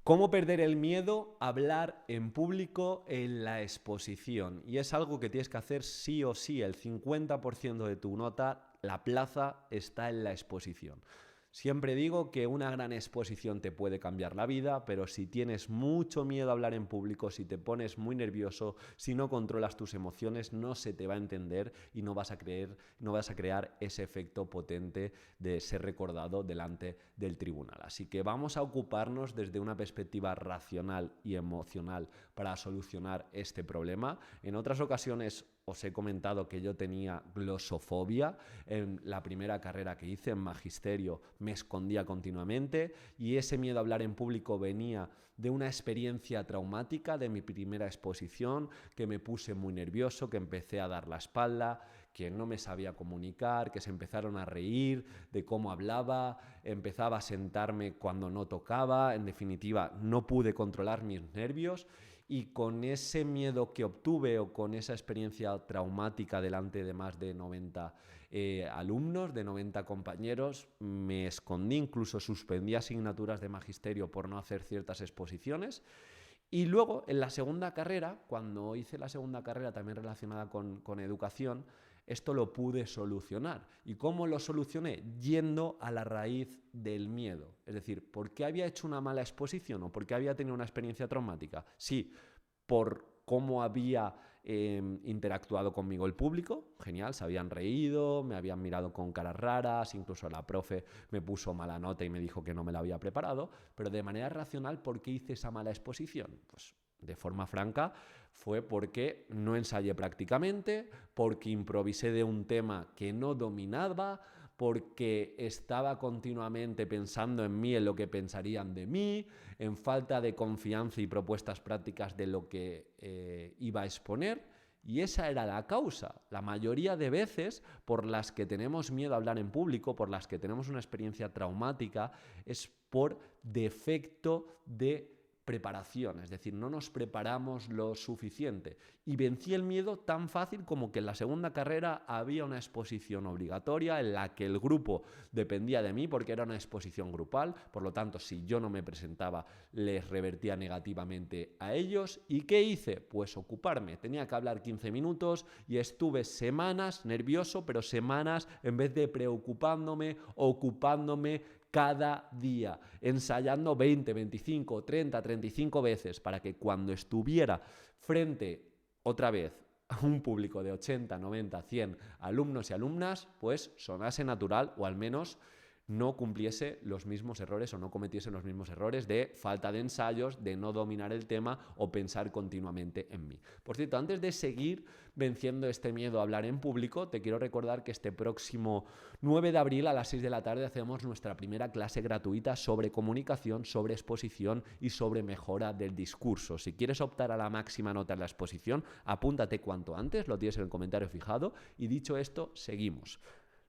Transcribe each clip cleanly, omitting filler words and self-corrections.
¿Cómo perder el miedo a hablar en público en la exposición? Y es algo que tienes que hacer sí o sí. El 50% de tu nota, la plaza, está en la exposición. Siempre digo que una gran exposición te puede cambiar la vida, pero si tienes mucho miedo a hablar en público, si te pones muy nervioso, si no controlas tus emociones, no se te va a entender y no vas a crear ese efecto potente de ser recordado delante del tribunal. Así que vamos a ocuparnos desde una perspectiva racional y emocional para solucionar este problema. En otras ocasiones os he comentado que yo tenía glosofobia. En la primera carrera que hice en magisterio me escondía continuamente y ese miedo a hablar en público venía de una experiencia traumática de mi primera exposición, que me puse muy nervioso, que empecé a dar la espalda, que no me sabía comunicar, que se empezaron a reír de cómo hablaba, empezaba a sentarme cuando no tocaba, en definitiva no pude controlar mis nervios. Y con ese miedo que obtuve o con esa experiencia traumática delante de más de 90 alumnos, de 90 compañeros, me escondí, incluso suspendí asignaturas de magisterio por no hacer ciertas exposiciones. Y luego, en la segunda carrera, cuando hice la segunda carrera también relacionada con educación, esto lo pude solucionar. ¿Y cómo lo solucioné? Yendo a la raíz del miedo. Es decir, ¿por qué había hecho una mala exposición o por qué había tenido una experiencia traumática? Sí, por cómo había interactuado conmigo el público, genial, se habían reído, me habían mirado con caras raras, incluso la profe me puso mala nota y me dijo que no me la había preparado, pero de manera racional, ¿por qué hice esa mala exposición? Pues de forma franca, fue porque no ensayé prácticamente, porque improvisé de un tema que no dominaba, porque estaba continuamente pensando en mí, en lo que pensarían de mí, en falta de confianza y propuestas prácticas de lo que iba a exponer. Y esa era la causa. La mayoría de veces por las que tenemos miedo a hablar en público, por las que tenemos una experiencia traumática, es por defecto de preparación, es decir, no nos preparamos lo suficiente. Y vencí el miedo tan fácil como que en la segunda carrera había una exposición obligatoria en la que el grupo dependía de mí porque era una exposición grupal, por lo tanto, si yo no me presentaba, les revertía negativamente a ellos. ¿Y qué hice? Pues ocuparme. Tenía que hablar 15 minutos y estuve semanas nervioso, pero semanas en vez de preocupándome, ocupándome cada día, ensayando 20, 25, 30, 35 veces para que cuando estuviera frente otra vez a un público de 80, 90, 100 alumnos y alumnas, pues sonase natural o al menos no cumpliese los mismos errores o no cometiese los mismos errores de falta de ensayos, de no dominar el tema o pensar continuamente en mí. Por cierto, antes de seguir venciendo este miedo a hablar en público, te quiero recordar que este próximo 9 de abril a las 6 de la tarde hacemos nuestra primera clase gratuita sobre comunicación, sobre exposición y sobre mejora del discurso. Si quieres optar a la máxima nota en la exposición, apúntate cuanto antes, lo tienes en el comentario fijado. Y dicho esto, seguimos.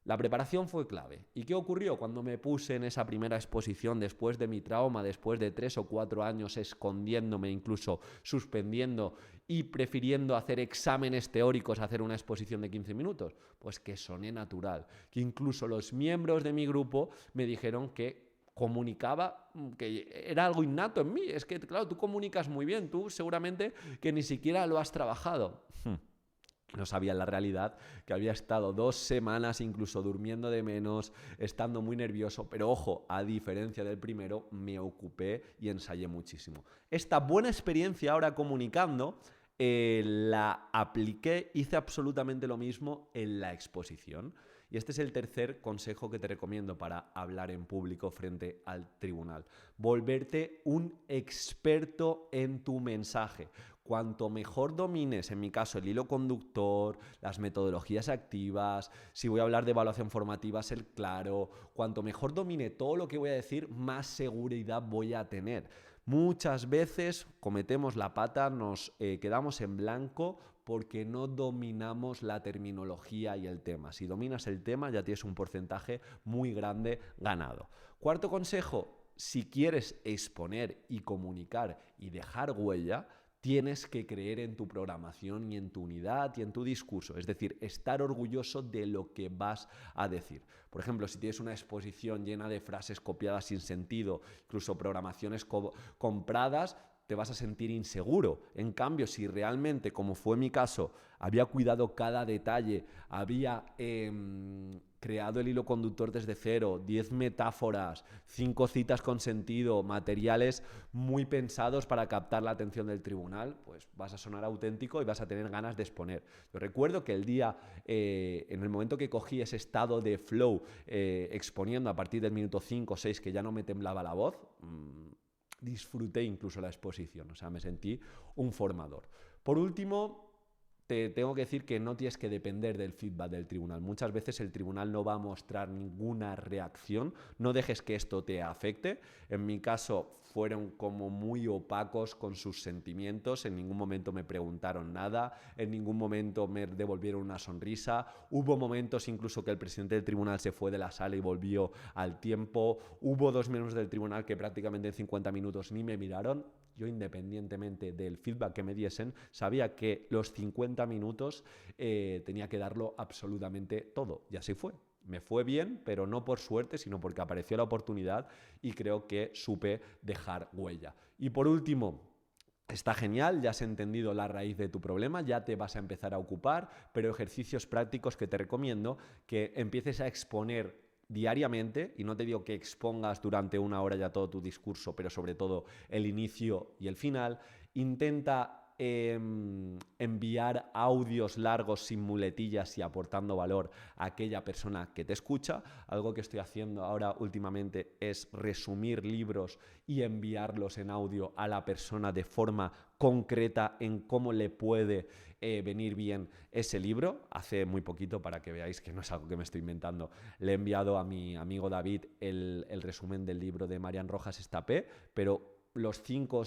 La preparación fue clave. ¿Y qué ocurrió cuando me puse en esa primera exposición después de mi trauma, después de 3 o 4 años escondiéndome, incluso suspendiendo y prefiriendo hacer exámenes teóricos a hacer una exposición de 15 minutos? Pues que soné natural, que incluso los miembros de mi grupo me dijeron que comunicaba, que era algo innato en mí. Es que, claro, tú comunicas muy bien, tú seguramente que ni siquiera lo has trabajado. No sabía en la realidad que había estado 2 semanas incluso durmiendo de menos, estando muy nervioso, pero ojo, a diferencia del primero, me ocupé y ensayé muchísimo. Esta buena experiencia ahora comunicando la apliqué, hice absolutamente lo mismo en la exposición. Y este es el tercer consejo que te recomiendo para hablar en público frente al tribunal. Volverte un experto en tu mensaje. Cuanto mejor domines, en mi caso, el hilo conductor, las metodologías activas, si voy a hablar de evaluación formativa, ser claro, cuanto mejor domine todo lo que voy a decir, más seguridad voy a tener. Muchas veces cometemos la pata, nos quedamos en blanco porque no dominamos la terminología y el tema. Si dominas el tema, ya tienes un porcentaje muy grande ganado. Cuarto consejo, si quieres exponer y comunicar y dejar huella, tienes que creer en tu programación y en tu unidad y en tu discurso. Es decir, estar orgulloso de lo que vas a decir. Por ejemplo, si tienes una exposición llena de frases copiadas sin sentido, incluso programaciones compradas, te vas a sentir inseguro. En cambio, si realmente, como fue mi caso, había cuidado cada detalle, había creado el hilo conductor desde cero, 10 metáforas, 5 citas con sentido, materiales muy pensados para captar la atención del tribunal, pues vas a sonar auténtico y vas a tener ganas de exponer. Yo recuerdo que el día, en el momento que cogí ese estado de flow, exponiendo a partir del minuto 5 o 6, que ya no me temblaba la voz, disfruté incluso la exposición, o sea, me sentí un formador. Por último, te tengo que decir que no tienes que depender del feedback del tribunal. Muchas veces el tribunal no va a mostrar ninguna reacción. No dejes que esto te afecte. En mi caso fueron como muy opacos con sus sentimientos. En ningún momento me preguntaron nada. En ningún momento me devolvieron una sonrisa. Hubo momentos incluso que el presidente del tribunal se fue de la sala y volvió al tiempo. Hubo 2 miembros del tribunal que prácticamente en 50 minutos ni me miraron. Yo, independientemente del feedback que me diesen, sabía que los 50 minutos tenía que darlo absolutamente todo. Y así fue. Me fue bien, pero no por suerte, sino porque apareció la oportunidad y creo que supe dejar huella. Y por último, está genial, ya has entendido la raíz de tu problema, ya te vas a empezar a ocupar, pero ejercicios prácticos que te recomiendo que empieces a exponer diariamente, y no te digo que expongas durante 1 hora ya todo tu discurso, pero sobre todo el inicio y el final. Intenta enviar audios largos sin muletillas y aportando valor a aquella persona que te escucha. Algo que estoy haciendo ahora últimamente es resumir libros y enviarlos en audio a la persona de forma concreta en cómo le puede venir bien ese libro. Hace muy poquito, para que veáis que no es algo que me estoy inventando, le he enviado a mi amigo David el resumen del libro de Marian Rojas Estapé, pero las 5 o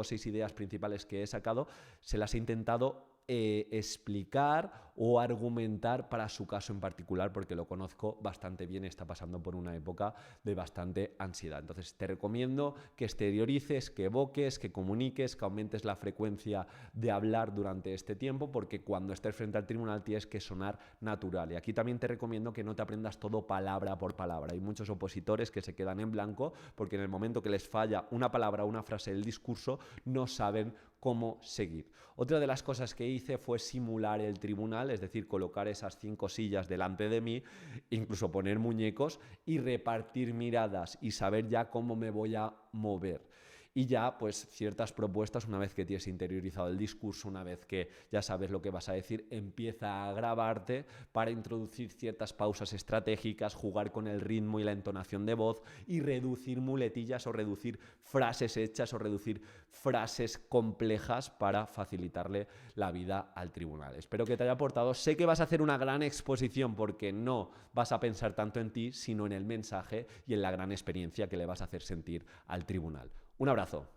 6 ideas principales que he sacado se las he intentado explicar o argumentar para su caso en particular, porque lo conozco bastante bien y está pasando por una época de bastante ansiedad. Entonces te recomiendo que exteriorices, que evoques, que comuniques, que aumentes la frecuencia de hablar durante este tiempo, porque cuando estés frente al tribunal tienes que sonar natural. Y aquí también te recomiendo que no te aprendas todo palabra por palabra. Hay muchos opositores que se quedan en blanco porque en el momento que les falla una palabra o una frase del discurso no saben cómo seguir. Otra de las cosas que hice fue simular el tribunal, es decir, colocar esas 5 sillas delante de mí, incluso poner muñecos y repartir miradas y saber ya cómo me voy a mover. Y ya, pues, ciertas propuestas, una vez que tienes interiorizado el discurso, una vez que ya sabes lo que vas a decir, empieza a grabarte para introducir ciertas pausas estratégicas, jugar con el ritmo y la entonación de voz y reducir muletillas o reducir frases hechas o reducir frases complejas para facilitarle la vida al tribunal. Espero que te haya aportado. Sé que vas a hacer una gran exposición porque no vas a pensar tanto en ti, sino en el mensaje y en la gran experiencia que le vas a hacer sentir al tribunal. Un abrazo.